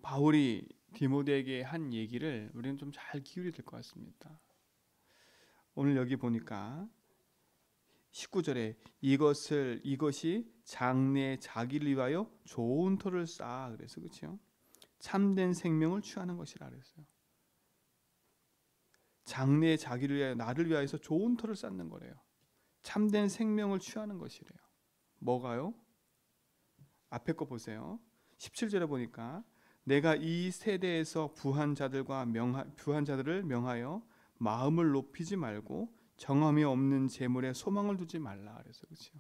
바울이 디모데에게 한 얘기를 우리는 좀 잘 기울여야 될 것 같습니다. 오늘 여기 보니까 19절에 이것이 장래에 자기를 위하여 좋은 터를 쌓아 그래서 그렇죠? 참된 생명을 취하는 것이라 그랬어요. 장래에 자기를 위하여 나를 위하여서 좋은 터를 쌓는 거래요. 참된 생명을 취하는 것이래요. 뭐가요? 앞에 거 보세요. 17절에 보니까 내가 이 세대에서 부한 자들을 명하여 마음을 높이지 말고 정함이 없는 재물에 소망을 두지 말라 그래서 그렇죠.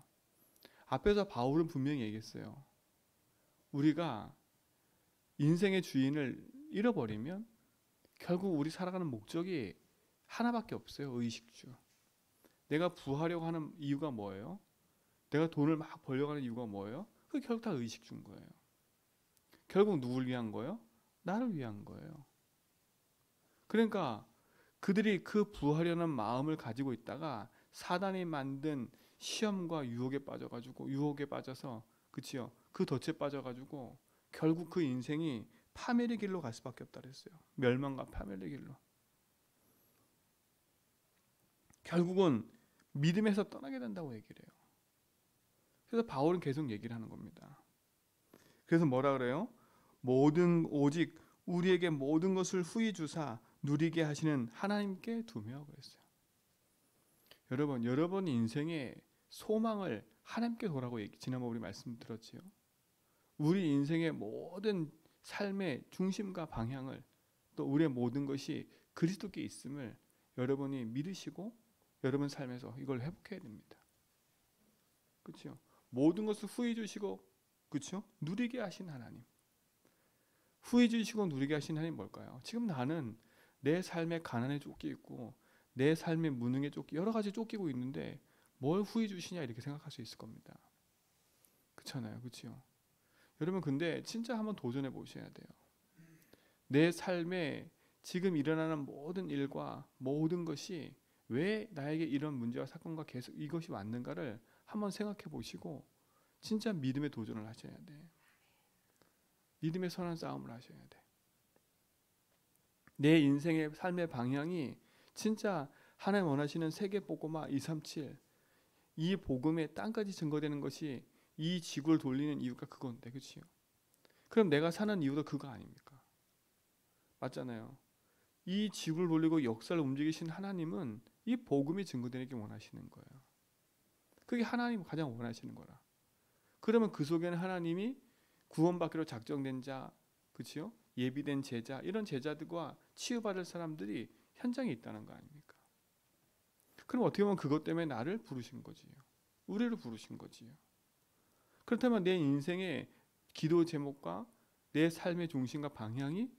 앞에서 바울은 분명히 얘기했어요. 우리가 인생의 주인을 잃어버리면 결국 우리 살아가는 목적이 하나밖에 없어요. 의식주. 내가 부하려고 하는 이유가 뭐예요? 내가 돈을 막 벌려고 하는 이유가 뭐예요? 그 결국 다 의식주인 거예요. 결국 누굴 위한 거예요? 나를 위한 거예요. 그러니까 그들이 그 부하려는 마음을 가지고 있다가 사단이 만든 시험과 유혹에 빠져서 그치요? 그 덫에 빠져가지고 결국 그 인생이 파멸의 길로 갈 수밖에 없다 그랬어요. 멸망과 파멸의 길로. 결국은 믿음에서 떠나게 된다고 얘기를 해요. 그래서 바울은 계속 얘기를 하는 겁니다. 그래서 뭐라 그래요? 오직 우리에게 모든 것을 후히 주사 누리게 하시는 하나님께 두며 그랬어요. 여러분 인생의 소망을 하나님께 두라고 지난번 우리 말씀드렸지요. 우리 인생의 모든 삶의 중심과 방향을 또 우리의 모든 것이 그리스도께 있음을 여러분이 믿으시고 여러분 삶에서 이걸 회복해야 됩니다. 그렇죠? 모든 것을 후히 주시고 그렇죠? 누리게 하신 하나님. 후히 주시고 누리게 하신 하나님 뭘까요? 지금 나는 내 삶의 가난에 쫓겨 있고 내 삶의 무능에 여러 가지 쫓기고 있는데 뭘 후히 주시냐 이렇게 생각할 수 있을 겁니다. 그렇잖아요. 그렇죠? 여러분 근데 진짜 한번 도전해 보셔야 돼요. 내 삶에 지금 일어나는 모든 일과 모든 것이 왜 나에게 이런 문제와 사건과 계속 이것이 왔는가를 한번 생각해 보시고 진짜 믿음의 도전을 하셔야 돼. 믿음의 선한 싸움을 하셔야 돼. 내 인생의 삶의 방향이 진짜 하나님 원하시는 세계 복음화 237 이 복음의 땅까지 증거되는 것이 이 지구를 돌리는 이유가 그건데 그렇지요? 그럼 내가 사는 이유도 그거 아닙니까? 맞잖아요. 이 지구를 돌리고 역사를 움직이신 하나님은 이 복음이 증거되게 원하시는 거예요. 그게 하나님이 가장 원하시는 거라. 그러면 그 속에는 하나님이 구원받기로 작정된 자, 그렇지요? 예비된 제자, 이런 제자들과 치유받을 사람들이 현장에 있다는 거 아닙니까? 그럼 어떻게 보면 그것 때문에 나를 부르신 거지요. 우리를 부르신 거지요. 그렇다면 내 인생의 기도 제목과 내 삶의 중심과 방향이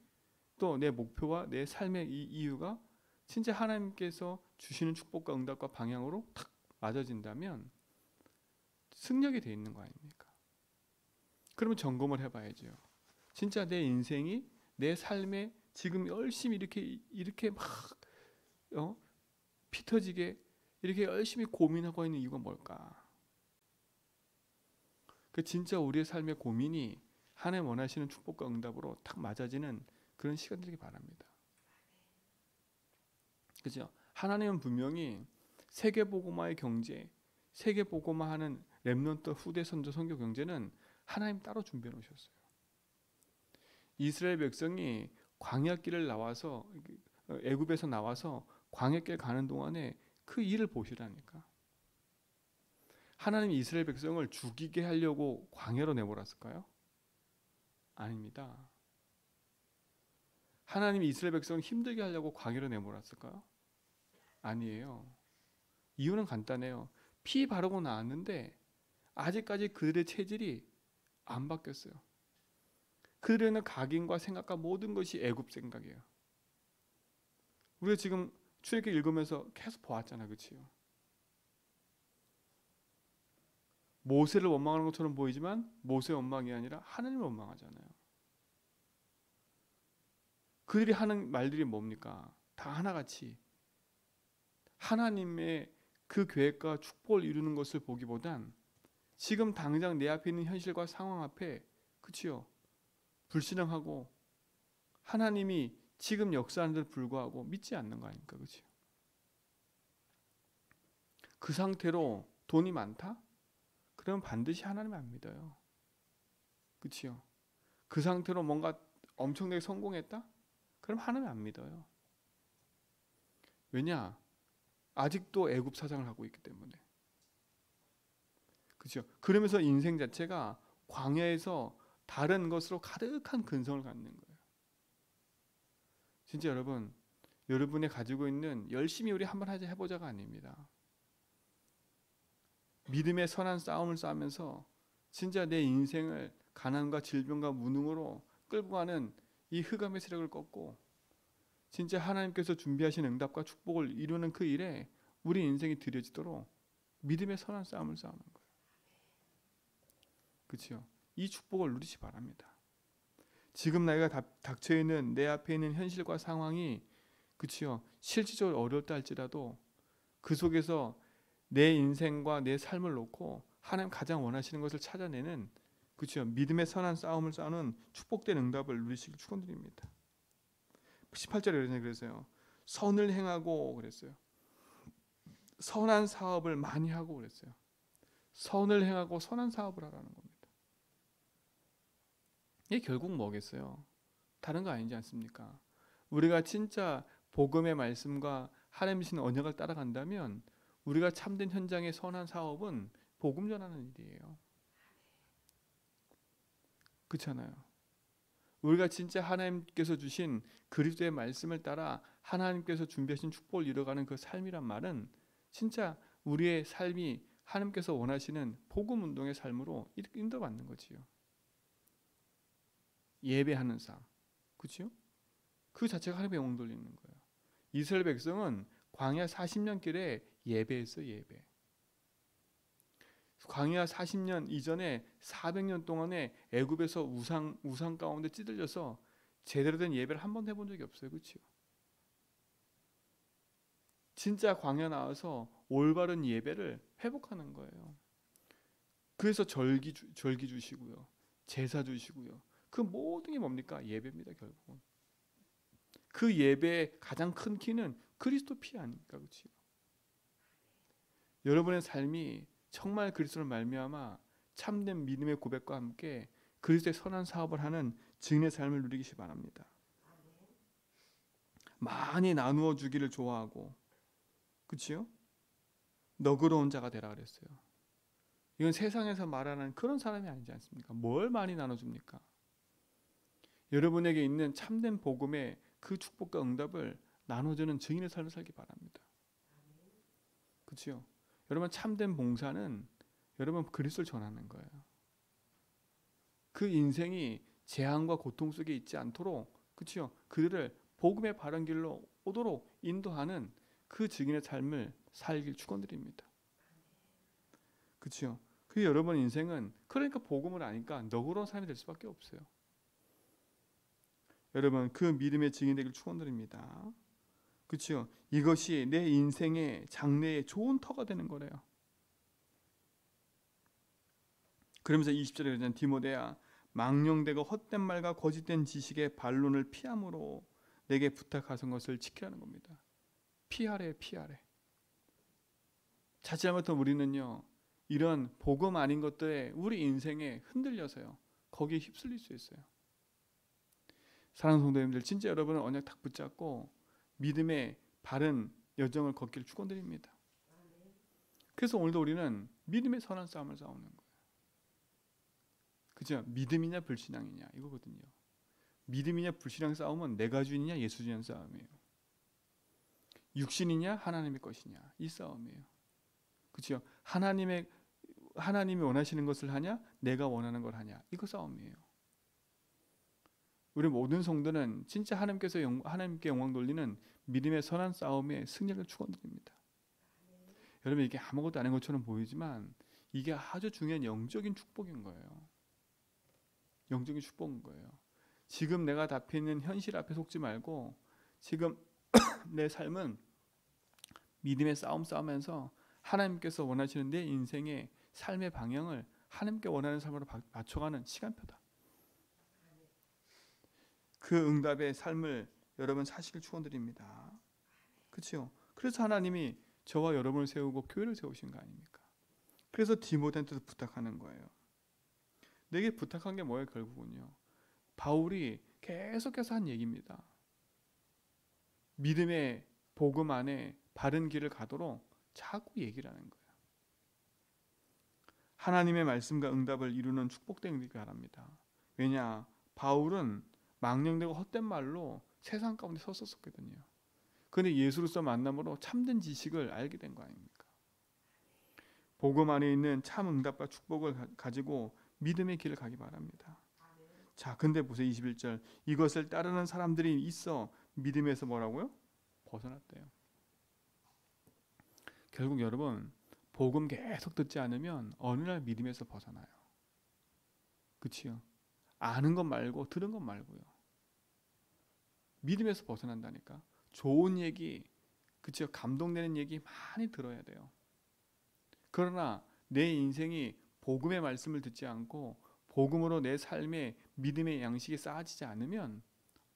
또 내 목표와 내 삶의 이 이유가 진짜 하나님께서 주시는 축복과 응답과 방향으로 탁 맞아진다면 승력이 돼 있는 거 아닙니까? 그러면 점검을 해봐야죠. 진짜 내 인생이 내 삶에 지금 열심히 이렇게 막 피 터지게 이렇게 열심히 고민하고 있는 이유가 뭘까? 그 진짜 우리의 삶의 고민이 하나님 원하시는 축복과 응답으로 탁 맞아지는 그런 시간 되기 바랍니다. 그죠? 하나님은 분명히 세계복음화의 경제, 세계복음화하는 렘넌트 후대 선조 선교 경제는 하나님 따로 준비해 놓으셨어요. 이스라엘 백성이 광야길을 나와서 애굽에서 나와서 광야길 가는 동안에 그 일을 보시라니까. 하나님이 이스라엘 백성을 죽이게 하려고 광야로 내몰았을까요? 아닙니다. 하나님이 이스라엘 백성을 힘들게 하려고 광야로 내몰았을까요? 아니에요. 이유는 간단해요. 피 바르고 나왔는데 아직까지 그들의 체질이 안 바뀌었어요. 그들에는 각인과 생각과 모든 것이 애굽 생각이에요. 우리가 지금 출애굽기 읽으면서 계속 보았잖아, 그렇지요? 모세를 원망하는 것처럼 보이지만 모세의 원망이 아니라 하나님을 원망하잖아요. 그들이 하는 말들이 뭡니까? 다 하나같이 하나님의 그 계획과 축복을 이루는 것을 보기보단 지금 당장 내 앞에 있는 현실과 상황 앞에 그치요? 불신앙하고 하나님이 지금 역사하는데도 불구하고 믿지 않는 거 아닙니까? 그렇죠? 그 상태로 돈이 많다? 그러면 반드시 하나님 안 믿어요. 그렇죠? 그 상태로 뭔가 엄청나게 성공했다? 그럼 하나님 안 믿어요. 왜냐? 아직도 애굽 사상을 하고 있기 때문에. 그렇죠? 그러면서 인생 자체가 광야에서 다른 것으로 가득한 근성을 갖는 거예요. 진짜 여러분, 여러분이 가지고 있는 열심히 우리 한번 해보자가 아닙니다. 믿음의 선한 싸움을 싸우면서 진짜 내 인생을 가난과 질병과 무능으로 끌고 가는 이 흑암의 세력을 꺾고 진짜 하나님께서 준비하신 응답과 축복을 이루는 그 일에 우리 인생이 드려지도록 믿음의 선한 싸움을 싸우는 거예요. 그렇죠? 이 축복을 누리시 바랍니다. 지금 나이가 닥쳐 있는 내 앞에 있는 현실과 상황이 그렇죠? 실질적으로 어렵다 할지라도 그 속에서 내 인생과 내 삶을 놓고 하나님 가장 원하시는 것을 찾아내는 그렇죠? 믿음의 선한 싸움을 싸우는 축복된 응답을 누리시길 축원드립니다. 18절에 그랬어요. 선을 행하고 그랬어요. 선한 사업을 많이 하고 그랬어요. 선을 행하고 선한 사업을 하라는 겁니다. 이게 결국 뭐겠어요? 다른 거 아니지 않습니까? 우리가 진짜 복음의 말씀과 하나님 주신 언약을 따라간다면 우리가 참된 현장의 선한 사업은 복음 전하는 일이에요. 그렇잖아요. 우리가 진짜 하나님께서 주신 그리스도의 말씀을 따라 하나님께서 준비하신 축복을 이뤄가는 그 삶이란 말은 진짜 우리의 삶이 하나님께서 원하시는 복음 운동의 삶으로 인도받는 거지요. 예배하는 삶, 그렇죠? 그 자체가 하나님의 영광 돌리는 거예요. 이스라엘 백성은 광야 40년 길에 예배했어요. 예배. 광야 40년 이전에 400년 동안에 애굽에서 우상 가운데 찌들려서 제대로 된 예배를 한 번도 해본 적이 없어요. 그렇죠? 진짜 광야 나와서 올바른 예배를 회복하는 거예요. 그래서 절기 주시고요. 제사 주시고요. 그 모든 게 뭡니까? 예배입니다. 결국은. 그 예배의 가장 큰 키는 그리스도 피 아닙니까? 그렇죠? 여러분의 삶이 정말 그리스도를 말미암아 참된 믿음의 고백과 함께 그리스도의 선한 사업을 하는 증인의 삶을 누리기 바랍니다. 많이 나누어 주기를 좋아하고, 그렇죠? 너그러운 자가 되라 그랬어요. 이건 세상에서 말하는 그런 사람이 아니지 않습니까? 뭘 많이 나눠줍니까? 여러분에게 있는 참된 복음의 그 축복과 응답을 나눠주는 증인의 삶을 살기 바랍니다. 그렇죠? 여러분 참된 봉사는 여러분 그리스도를 전하는 거예요. 그 인생이 재앙과 고통 속에 있지 않도록 그렇죠? 그들을 복음의 바른 길로 오도록 인도하는 그 증인의 삶을 살길 축원드립니다. 그렇죠? 그 여러분 인생은 그러니까 복음을 아니까 너그러운 삶이 될 수밖에 없어요. 여러분 그 믿음의 증인 되길 축원드립니다. 그렇죠? 이것이 내 인생의 장래에 좋은 터가 되는 거래요. 그러면서 20절에 그러잖아요. 디모데야 망령되고 헛된 말과 거짓된 지식의 반론을 피함으로 내게 부탁하신 것을 지키라는 겁니다. 피하래. 자칫하면 우리는요 이런 복음 아닌 것들에 우리 인생에 흔들려서요 거기에 휩쓸릴 수 있어요. 사랑하는 성도님들 진짜 여러분은 언약 딱 붙잡고 믿음의 바른 여정을 걷기를 축원드립니다. 그래서 오늘도 우리는 믿음의 선한 싸움을 싸우는 거예요. 그죠? 믿음이냐 불신앙이냐 이거거든요. 믿음이냐 불신앙 싸움은 내가 주인이냐 예수 주인 싸움이에요. 육신이냐 하나님의 것이냐 이 싸움이에요. 그렇죠? 하나님이 원하시는 것을 하냐 내가 원하는 걸 하냐 이거 싸움이에요. 우리 모든 성도는 진짜 하나님께 영광 돌리는 믿음의 선한 싸움의 승리를 축원드립니다. 여러분 이게 아무것도 아닌 것처럼 보이지만 이게 아주 중요한 영적인 축복인 거예요. 영적인 축복인 거예요. 지금 내가 잡혀 있는 현실 앞에 속지 말고 지금 내 삶은 믿음의 싸우면서 하나님께서 원하시는 내 인생의 삶의 방향을 하나님께 원하는 삶으로 맞춰가는 시간표다. 그 응답의 삶을 여러분 사시길 축원드립니다. 그렇죠? 그래서 하나님이 저와 여러분을 세우고 교회를 세우신 거 아닙니까? 그래서 디모데한테도 부탁하는 거예요. 내게 부탁한 게 뭐예요? 결국은요, 바울이 계속해서 한 얘기입니다. 믿음의 복음 안에 바른 길을 가도록 자꾸 얘기를 하는 거예요. 하나님의 말씀과 응답을 이루는 축복된 되길 바랍니다. 왜냐? 바울은 망령되고 헛된 말로 세상 가운데 섰었거든요. 그런데 예수로서 만남으로 참된 지식을 알게 된 거 아닙니까? 복음 안에 있는 참 응답과 축복을 가지고 믿음의 길을 가기 바랍니다. 자, 근데 보세요. 21절. 이것을 따르는 사람들이 있어 믿음에서 뭐라고요? 벗어났대요. 결국 여러분, 복음 계속 듣지 않으면 어느 날 믿음에서 벗어나요. 그치요? 아는 것 말고 들은 것 말고요. 믿음에서 벗어난다니까. 좋은 얘기, 그치요? 감동되는 얘기 많이 들어야 돼요. 그러나 내 인생이 복음의 말씀을 듣지 않고 복음으로 내 삶의 믿음의 양식이 쌓아지지 않으면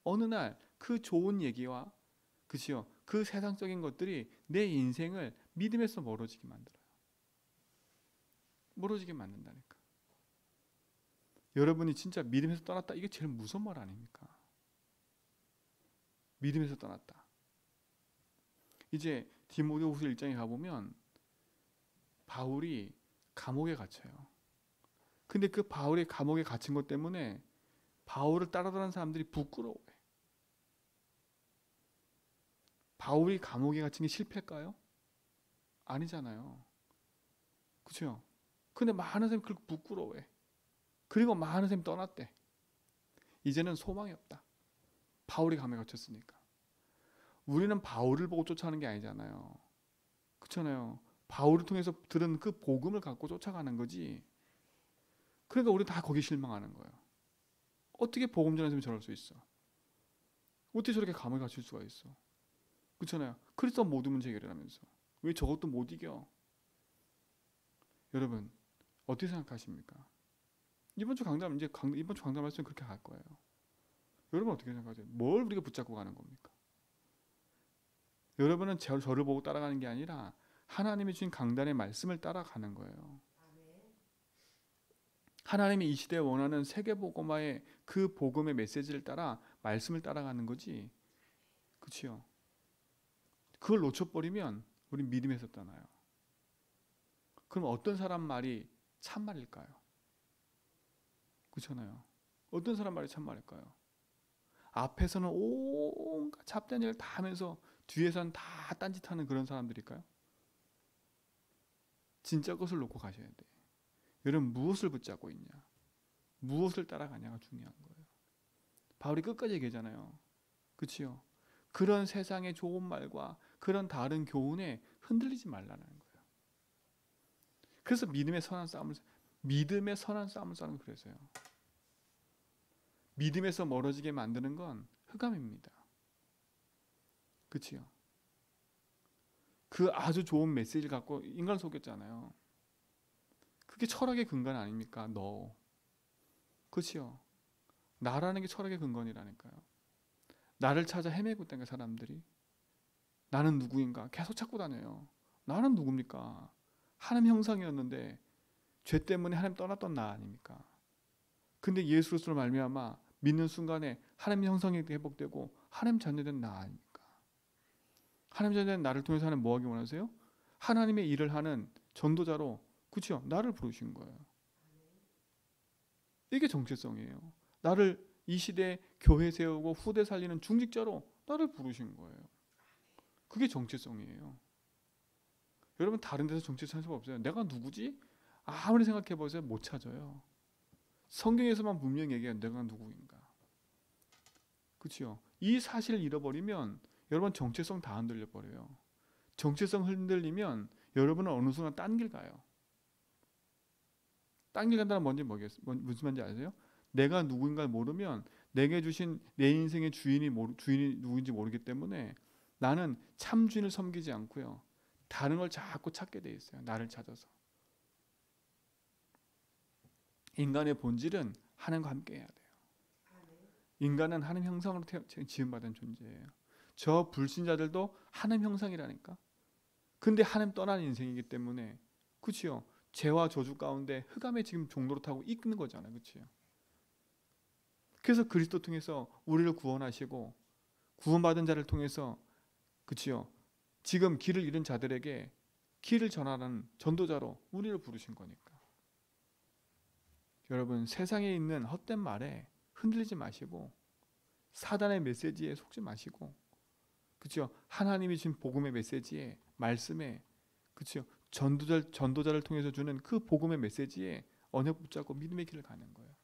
어느 날 그 좋은 얘기와 그치요? 그 세상적인 것들이 내 인생을 믿음에서 멀어지게 만들어요. 멀어지게 만든다니까. 여러분이 진짜 믿음에서 떠났다, 이게 제일 무서운 말 아닙니까? 믿음에서 떠났다. 이제 디모데후서 1장에 가보면 바울이 감옥에 갇혀요. 근데 그 바울이 감옥에 갇힌 것 때문에 바울을 따라다니는 사람들이 부끄러워해. 바울이 감옥에 갇힌 게 실패일까요? 아니잖아요. 그렇죠? 근데 많은 사람이 그걸 부끄러워해. 그리고 많은 사람이 떠났대. 이제는 소망이 없다. 바울이 감옥에 갇혔으니까. 우리는 바울을 보고 쫓아가는 게 아니잖아요. 그렇잖아요. 바울을 통해서 들은 그 복음을 갖고 쫓아가는 거지. 그러니까 우리 다 거기 실망하는 거예요. 어떻게 복음 전하는 사람이 저럴 수 있어? 어떻게 저렇게 감옥에 갇힐 수가 있어? 그렇잖아요. 그리스도 모든 문제 해결하면서 왜 저것도 못 이겨? 여러분 어떻게 생각하십니까? 이번 주 강단 말씀 그렇게 갈 거예요. 여러분 어떻게 생각하세요? 뭘 우리가 붙잡고 가는 겁니까? 여러분은 저를 보고 따라가는 게 아니라 하나님이 주신 강단의 말씀을 따라가는 거예요. 하나님이 이 시대에 원하는 세계복음화의 그 복음의 메시지를 따라 말씀을 따라가는 거지. 그렇죠? 그걸 놓쳐버리면 우린 믿음에서 떠나요. 그럼 어떤 사람 말이 참말일까요? 그렇잖아요. 어떤 사람 말이 참말일까요? 앞에서는 온갖 잡다한 일을 다 하면서 뒤에서는 다 딴짓하는 그런 사람들일까요? 진짜 것을 놓고 가셔야 돼. 여러분 무엇을 붙잡고 있냐? 무엇을 따라가냐가 중요한 거예요. 바울이 끝까지 얘기하잖아요. 그렇지요? 그런 세상의 좋은 말과 그런 다른 교훈에 흔들리지 말라는 거예요. 그래서 믿음의 선한 싸움을 싸는 그래서요. 믿음에서 멀어지게 만드는 건 흑암입니다. 그렇지요? 그 아주 좋은 메시지를 갖고 인간을 속였잖아요. 그게 철학의 근간 아닙니까? 너. 그렇지요? 나라는 게 철학의 근간이라니까요. 나를 찾아 헤매고 있다니까 사람들이. 나는 누구인가? 계속 찾고 다녀요. 나는 누굽니까? 하나님 형상이었는데 죄 때문에 하나님 떠났던 나 아닙니까? 근데 예수로서 말미암아 믿는 순간에 하나님 형상이 회복되고 하나님 자녀된 나 아닙니까? 하나님 자녀된 나를 통해서 하나님 뭐 하기 원하세요? 하나님의 일을 하는 전도자로 그렇죠? 나를 부르신 거예요. 이게 정체성이에요. 나를 이 시대에 교회 세우고 후대 살리는 중직자로 나를 부르신 거예요. 그게 정체성이에요. 여러분 다른 데서 정체성 찾을 수가 없어요. 내가 누구지? 아무리 생각해 보세요. 못 찾아요. 성경에서만 분명히 얘기해요. 내가 누구인가. 그렇죠? 이 사실을 잃어버리면 여러분 정체성 다 흔들려 버려요. 정체성 흔들리면 여러분은 어느 순간 딴 길 가요. 딴 길 간다는 뭔지 무슨 말인지 아세요? 내가 누구인가 모르면 내게 주신 내 인생의 주인이 누구인지 모르기 때문에 나는 참 주인을 섬기지 않고요. 다른 걸 자꾸 찾게 돼 있어요. 나를 찾아서. 인간의 본질은 하나님과 함께 해야 돼요. 인간은 하나님 형상으로 지음받은 존재예요. 저 불신자들도 하나님 형상이라니까. 근데 하나님 떠난 인생이기 때문에, 그치요? 죄와 저주 가운데 흑암의 지금 종로를 타고 이끄는 거잖아요. 그치요? 그래서 그리스도 통해서 우리를 구원하시고 구원받은 자를 통해서, 그치요? 지금 길을 잃은 자들에게 길을 전하는 전도자로 우리를 부르신 거니까. 여러분, 세상에 있는 헛된 말에 흔들리지 마시고 사단의 메시지에 속지 마시고, 그렇죠? 하나님이 주신 복음의 메시지에, 말씀에, 그렇죠? 전도자를 통해서 주는 그 복음의 메시지에 언약 붙잡고 믿음의 길을 가는 거예요.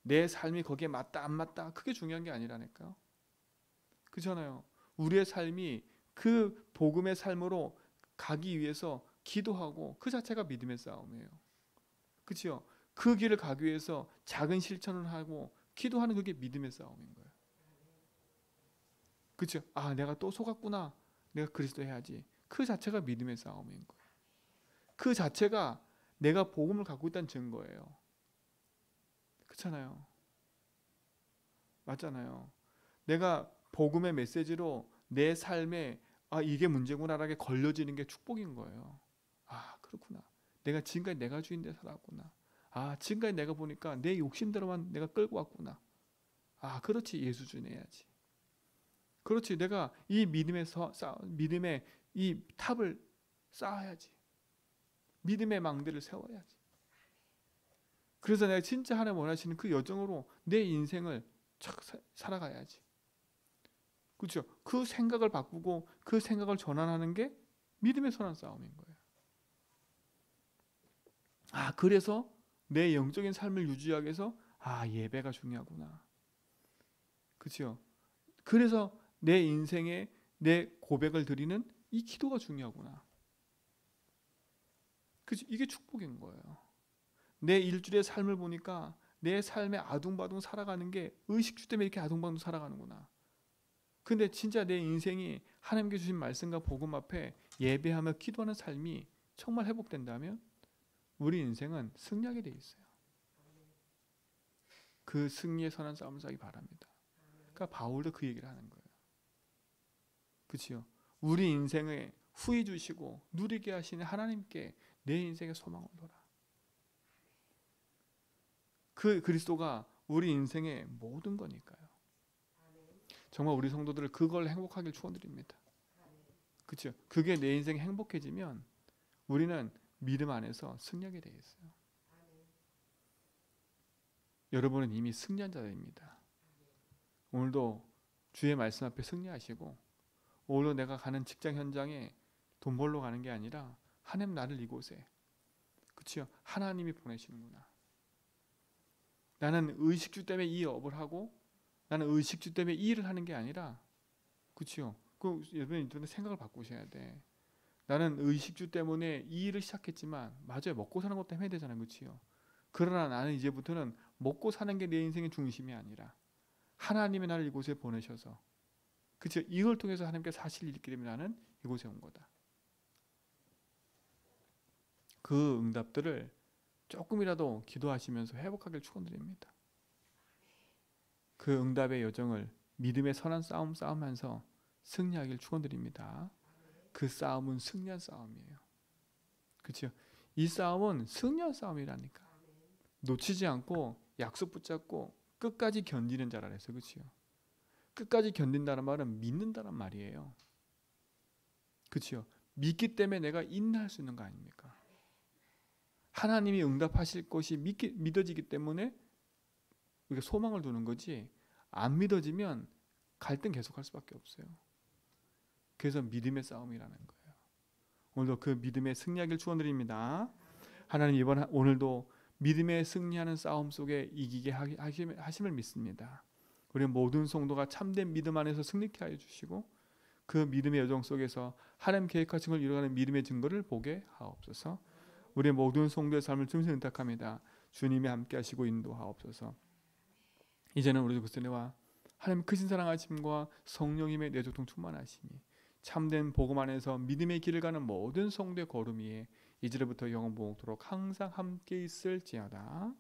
내 삶이 거기에 맞다 안 맞다 그게 중요한 게 아니라니까요. 그렇잖아요. 우리의 삶이 그 복음의 삶으로 가기 위해서 기도하고 그 자체가 믿음의 싸움이에요. 그렇죠? 그 길을 가기 위해서 작은 실천을 하고 기도하는 그게 믿음의 싸움인 거예요. 그렇죠? 아, 내가 또 속았구나. 내가 그리스도 해야지. 그 자체가 믿음의 싸움인 거예요. 그 자체가 내가 복음을 갖고 있다는 증거예요. 그렇잖아요. 맞잖아요. 내가 복음의 메시지로 내 삶에 이게 문제구나라게 걸려지는 게 축복인 거예요. 아, 그렇구나. 내가 지금까지 내가 주인데 살았구나. 아, 지금까지 내가 보니까 내 욕심대로만 내가 끌고 왔구나. 아, 그렇지. 예수 주인 해야지. 그렇지. 내가 이 믿음의 이 탑을 쌓아야지. 믿음의 망대를 세워야지. 그래서 내가 진짜 하나님 원하시는 그 여정으로 내 인생을 착 살아가야지. 그렇죠? 그 생각을 바꾸고 그 생각을 전환하는 게 믿음의 선한 싸움인 거예요. 아, 그래서 내 영적인 삶을 유지하기 위해서 예배가 중요하구나. 그렇죠? 그래서 내 인생에 내 고백을 드리는 이 기도가 중요하구나. 그렇죠? 이게 축복인 거예요. 내 일주일의 삶을 보니까 내 삶에 아둥바둥 살아가는 게 의식주 때문에 이렇게 아둥바둥 살아가는구나. 근데 진짜 내 인생이 하나님께 주신 말씀과 복음 앞에 예배하며 기도하는 삶이 정말 회복된다면 우리 인생은 승리하게 돼 있어요. 그 승리의 선한 싸움을 싸기 바랍니다. 그러니까 바울도 그 얘기를 하는 거예요. 그렇죠? 우리 인생에 후히 주시고 누리게 하시는 하나님께 내 인생의 소망을 둬라. 그 그리스도가 우리 인생의 모든 거니까요. 정말 우리 성도들을 그걸 행복하길 축원드립니다. 그렇죠? 그게 내 인생이 행복해지면 우리는 믿음 안에서 승리하게 되어 있어요. 여러분은 이미 승리한 자들입니다. 오늘도 주의 말씀 앞에 승리하시고, 오늘도 내가 가는 직장 현장에 돈 벌러 가는 게 아니라 하나님 나를 이곳에, 그렇죠? 하나님이 보내시는구나. 나는 의식주 때문에 이 업을 하고 나는 의식주 때문에 이 일을 하는 게 아니라, 그렇죠? 여러분이 생각을 바꾸셔야 돼. 나는 의식주 때문에 이 일을 시작했지만 맞아요. 먹고 사는 것 때문에 해야 되잖아요. 그렇죠? 그러나 나는 이제부터는 먹고 사는 게 내 인생의 중심이 아니라 하나님이 나를 이곳에 보내셔서, 그렇죠? 이걸 통해서 하나님께 사실을 읽기 때문에 나는 이곳에 온 거다. 그 응답들을 조금이라도 기도하시면서 회복하길 축원드립니다. 그 응답의 여정을 믿음의 선한 싸움하면서 승리하길 축원드립니다. 그 싸움은 승리한 싸움이에요. 그렇죠? 이 싸움은 승리한 싸움이라니까. 놓치지 않고 약속 붙잡고 끝까지 견디는 자라 그랬어요. 그렇죠? 끝까지 견딘다는 말은 믿는다는 말이에요. 그렇죠? 믿기 때문에 내가 인내할 수 있는 거 아닙니까? 하나님이 응답하실 것이 믿어지기 때문에 우리가 소망을 두는 거지, 안 믿어지면 갈등 계속할 수밖에 없어요. 그래서 믿음의 싸움이라는 거예요. 오늘도 그 믿음의 승리하길 축원드립니다. 하나님 오늘도 믿음의 승리하는 싸움 속에 이기게 하심을 믿습니다. 우리 모든 성도가 참된 믿음 안에서 승리케 하여 주시고 그 믿음의 여정 속에서 하나님 계획하신 걸 이루어가는 믿음의 증거를 보게 하옵소서. 우리 모든 성도의 삶을 중심으로 의탁합니다. 주님이 함께 하시고 인도하옵소서. 이제는 우리 그리스도와 하나님 크신 사랑하심과 성령님의 내조통 충만하심이 참된 복음 안에서 믿음의 길을 가는 모든 성도의 걸음 위에 이제부터 영원토록 항상 함께 있을지어다.